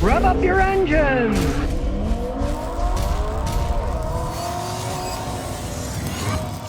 Rev up your engines!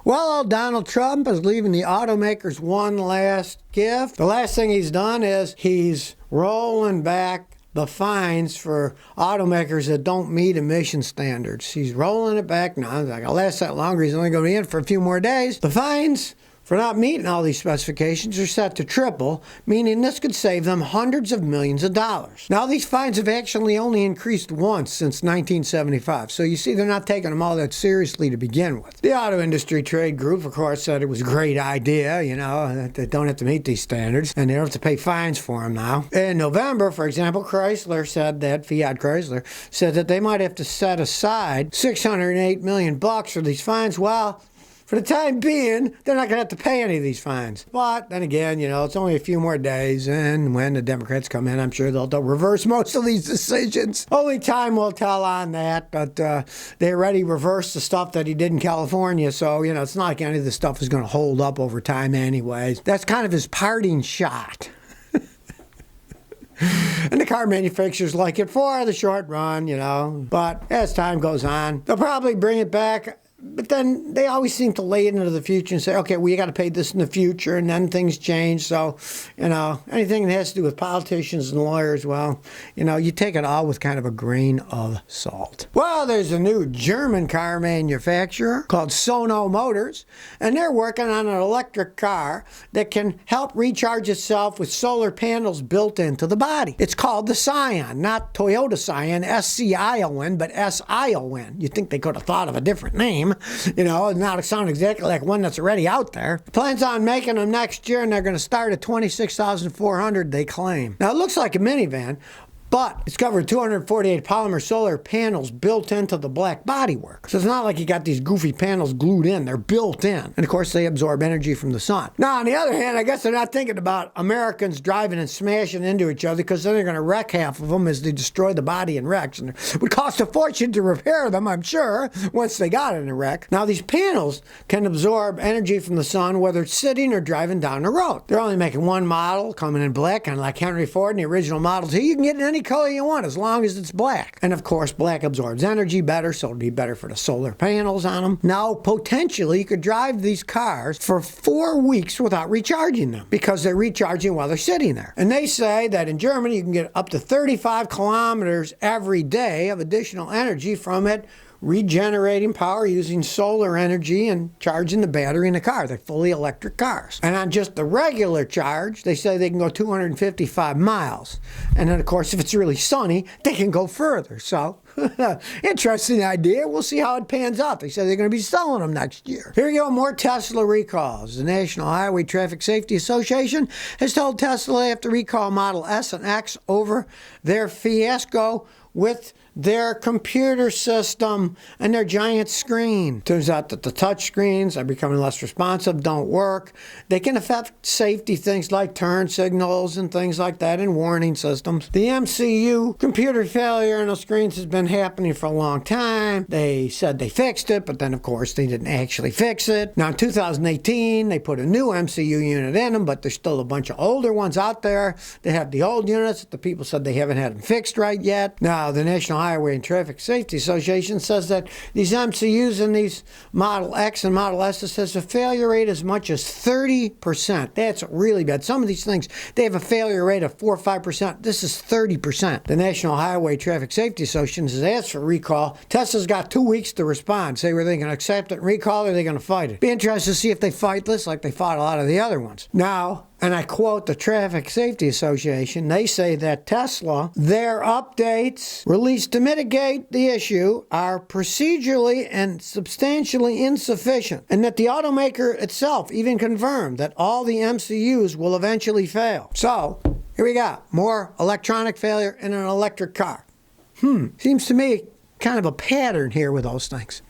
Well, Donald Trump is leaving the automakers one last gift. The last thing he's done is he's rolling back the fines for automakers that don't meet emission standards. He's rolling it back now. It's not going to last that longer. He's only going to be in for a few more days. The fines for not meeting all these specifications are set to triple, meaning this could save them hundreds of millions of dollars. Now, these fines have actually only increased once since 1975, so you see they're not taking them all that seriously to begin with. The Auto Industry Trade Group, of course, said it was a great idea, that they don't have to meet these standards, and they don't have to pay fines for them now. In November, for example, Fiat Chrysler said that they might have to set aside $608 million for these fines. Well, for the time being, they're not going to have to pay any of these fines. But then again, it's only a few more days, and when the Democrats come in, I'm sure they'll reverse most of these decisions. Only time will tell on that, but they already reversed the stuff that he did in California, so, it's not like any of this stuff is going to hold up over time anyways. That's kind of his parting shot. And the car manufacturers like it for the short run, But as time goes on, they'll probably bring it back. But then they always seem to lay it into the future and say, okay, well, you got to pay this in the future, and then things change. So, anything that has to do with politicians and lawyers, well, you take it all with kind of a grain of salt. Well, there's a new German car manufacturer called Sono Motors, and they're working on an electric car that can help recharge itself with solar panels built into the body. It's called the Scion, not Toyota Scion, S-C-I-O-N, but S-I-O-N. You'd think they could have thought of a different name. Not sound exactly like one that's already out there. Plans on making them next year, and they're going to start at $26,400, they claim. Now, it looks like a minivan, but it's covered with 248 polymer solar panels built into the black bodywork. So it's not like you got these goofy panels glued in. They're built in. And of course, they absorb energy from the sun. Now, on the other hand, I guess they're not thinking about Americans driving and smashing into each other, because then they're going to wreck half of them as they destroy the body in wrecks. And it would cost a fortune to repair them, I'm sure, once they got in a wreck. Now, these panels can absorb energy from the sun, whether it's sitting or driving down the road. They're only making one model, coming in black, kind of like Henry Ford and the original models. Here, you can get in any color you want as long as it's black. And of course, black absorbs energy better, so it'll be better for the solar panels on them. Now, potentially, you could drive these cars for 4 weeks without recharging them, because they're recharging while they're sitting there. And they say that in Germany, you can get up to 35 kilometers every day of additional energy from it, regenerating power using solar energy and charging the battery in the car. They're fully electric cars. And on just the regular charge, they say they can go 255 miles. And then, of course, if it's really sunny, they can go further. So, interesting idea. We'll see how it pans out. They say they're going to be selling them next year. Here you go, more Tesla recalls. The National Highway Traffic Safety Association has told Tesla they have to recall Model S and X over their fiasco with their computer system and their giant screen. Turns out that the touch screens are becoming less responsive, don't work. They can affect safety things like turn signals and things like that, and warning systems. The MCU computer failure on the screens has been happening for a long time. They said they fixed it, but then of course they didn't actually fix it. Now in 2018, they put a new MCU unit in them, but there's still a bunch of older ones out there. They have the old units. The people said they haven't had them fixed right yet. Now the National Highway and Traffic Safety Association says that these MCUs in these Model X and Model S has a failure rate as much as 30%. That's really bad. Some of these things, they have a failure rate of 4 or 5%. This is 30%. The National Highway Traffic Safety Association has asked for recall. Tesla's got 2 weeks to respond. Say, were they going to accept it and recall, or are they going to fight it? Be interested to see if they fight this like they fought a lot of the other ones. Now, and I quote the Traffic Safety Association, they say that Tesla, their updates released to mitigate the issue are procedurally and substantially insufficient, and that the automaker itself even confirmed that all the MCUs will eventually fail. So, here we go. More electronic failure in an electric car. Seems to me kind of a pattern here with those things.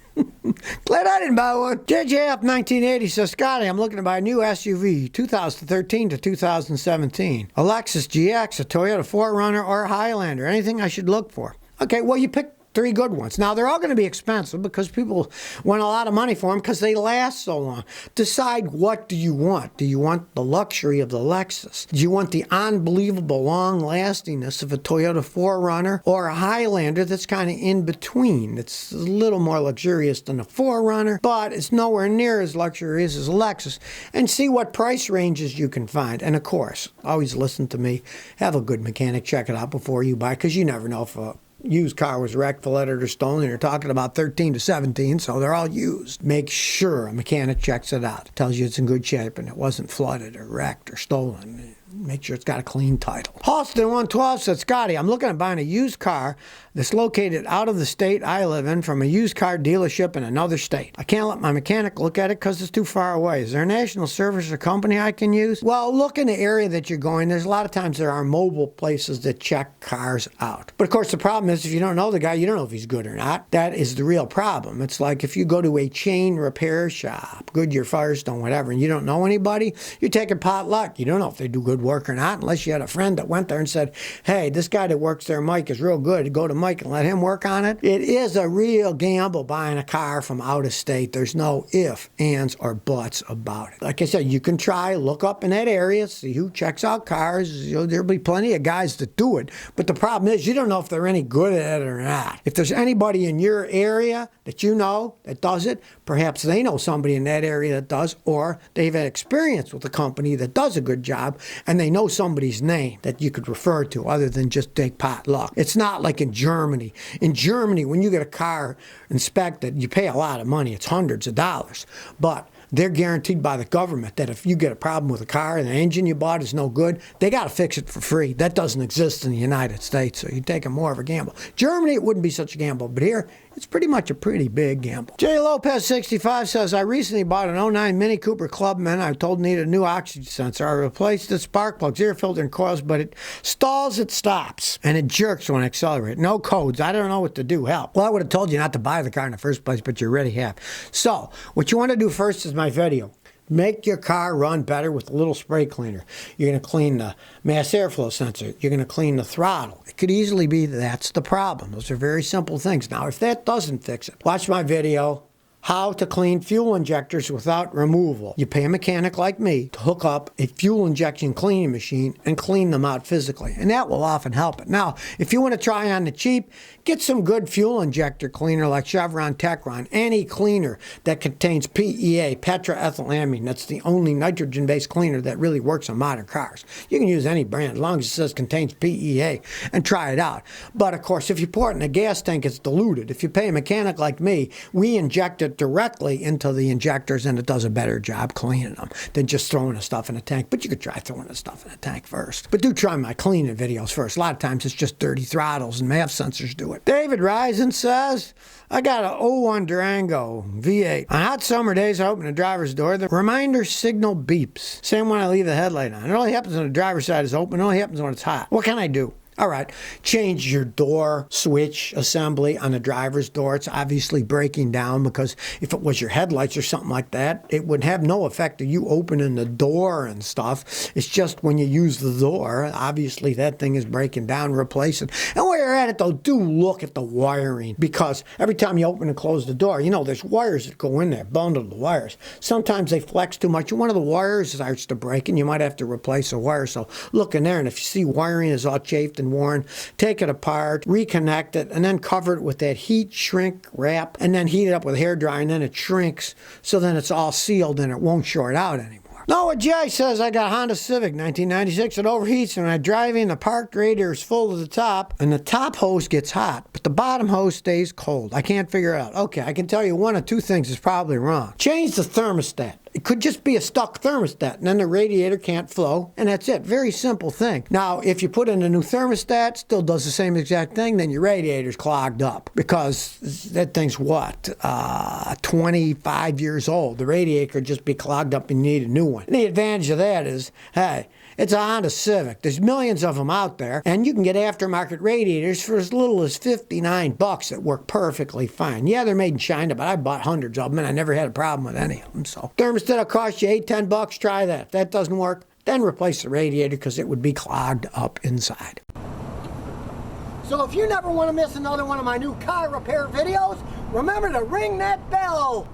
Glad I didn't buy one. JJF 1980 says, Scotty, I'm looking to buy a new SUV, 2013 to 2017. A Lexus GX, a Toyota 4Runner, or a Highlander. Anything I should look for? Okay, well, you pick 3 good ones. Now, they're all going to be expensive because people want a lot of money for them because they last so long. Decide, what do you want? Do you want the luxury of the Lexus? Do you want the unbelievable long-lastingness of a Toyota 4Runner, or a Highlander that's kind of in between? It's a little more luxurious than a 4Runner, but it's nowhere near as luxurious as a Lexus. And see what price ranges you can find. And of course, always listen to me. Have a good mechanic check it out before you buy, because you never know if a used car was wrecked, flooded, or stolen. You're talking about 13 to 17, so they're all used. Make sure a mechanic checks it out. Tells you it's in good shape and it wasn't flooded or wrecked or stolen. Make sure it's got a clean title. Halston 112 said, Scotty, I'm looking at buying a used car that's located out of the state I live in from a used car dealership in another state. I can't let my mechanic look at it because it's too far away. Is there a national service or company I can use? Well, look in the area that you're going. There's a lot of times there are mobile places that check cars out. But of course, the problem is if you don't know the guy, you don't know if he's good or not. That is the real problem. It's like if you go to a chain repair shop, Goodyear, Firestone, whatever, and you don't know anybody, you're taking pot luck. You don't know if they do good work or not, unless you had a friend that went there and said, hey, this guy that works there, Mike, is real good. Go to Mike and let him work on it. It is a real gamble buying a car from out of state. There's no ifs, ands, or buts about it. Like I said, you can try, look up in that area, see who checks out cars. There'll be plenty of guys that do it. But the problem is you don't know if they're any good at it or not. If there's anybody in your area that you know that does it, perhaps they know somebody in that area that does, or they've had experience with a company that does a good job, and they know somebody's name that you could refer to other than just take pot luck. It's not like in Germany. In Germany, when you get a car inspected, you pay a lot of money. It's hundreds of dollars. But they're guaranteed by the government that if you get a problem with a car and the engine you bought is no good, they got to fix it for free. That doesn't exist in the United States, so you're taking more of a gamble. Germany, it wouldn't be such a gamble, but here, it's pretty much a pretty big gamble. J. Lopez 65 says, I recently bought an '09 Mini Cooper Clubman. I was told it needed a new oxygen sensor. I replaced the spark plugs, air filter, and coils, but it stalls, it stops, and it jerks when I accelerate. No codes. I don't know what to do. Help. Well, I would have told you not to buy the car in the first place, but you already have. So, what you want to do first is my video. Make your car run better with a little spray cleaner. You're going to clean the mass airflow sensor. You're going to clean the throttle. It could easily be that's the problem. Those are very simple things. Now, if that doesn't fix it, watch my video, how to clean fuel injectors without removal. You pay a mechanic like me to hook up a fuel injection cleaning machine and clean them out physically, and that will often help it. Now, if you want to try on the cheap, get some good fuel injector cleaner like Chevron Techron. Any cleaner that contains PEA, petroethylamine, that's the only nitrogen-based cleaner that really works on modern cars. You can use any brand as long as it says contains PEA and try it out. But of course, if you pour it in a gas tank, it's diluted. If you pay a mechanic like me, we inject it directly into the injectors, and it does a better job cleaning them than just throwing the stuff in a tank. But you could try throwing the stuff in a tank first. But do try my cleaning videos first. A lot of times it's just dirty throttles and MAV sensors do it. David Risen says, I got an '01 Durango V8. On hot summer days, I open the driver's door. The reminder signal beeps. Same when I leave the headlight on. It only happens when the driver's side is open. It only happens when it's hot. What can I do? All right, change your door switch assembly on the driver's door. It's obviously breaking down, because if it was your headlights or something like that, it would have no effect of you opening the door and stuff. It's just when you use the door, obviously that thing is breaking down, replace it. And while you're at it, though, do look at the wiring, because every time you open and close the door, you know, there's wires that go in there, bundled wires. Sometimes they flex too much. One of the wires starts to break, and you might have to replace a wire. So look in there, and if you see wiring is all chafed and worn, take it apart, reconnect it, and then cover it with that heat shrink wrap, and then heat it up with hair dryer, and then it shrinks, so then it's all sealed and it won't short out anymore. Noah J says, I got a Honda Civic 1996. It overheats when I drive in. The parked radiator is full to the top, and the top hose gets hot, but the bottom hose stays cold. I can't figure it out. Okay, I can tell you one of two things is probably wrong. Change the thermostat. It could just be a stuck thermostat, and then the radiator can't flow, and that's it. Very simple thing. Now, if you put in a new thermostat, still does the same exact thing, then your radiator's clogged up, because that thing's what, 25 years old. The radiator could just be clogged up and you need a new one. And the advantage of that is, hey, it's a Honda Civic. There's millions of them out there, and you can get aftermarket radiators for as little as $59 that work perfectly fine. Yeah, they're made in China, but I bought hundreds of them, and I never had a problem with any of them. So thermostat will cost you $8-10. Try that. If that doesn't work, then replace the radiator, because it would be clogged up inside. So if you never want to miss another one of my new car repair videos, remember to ring that bell.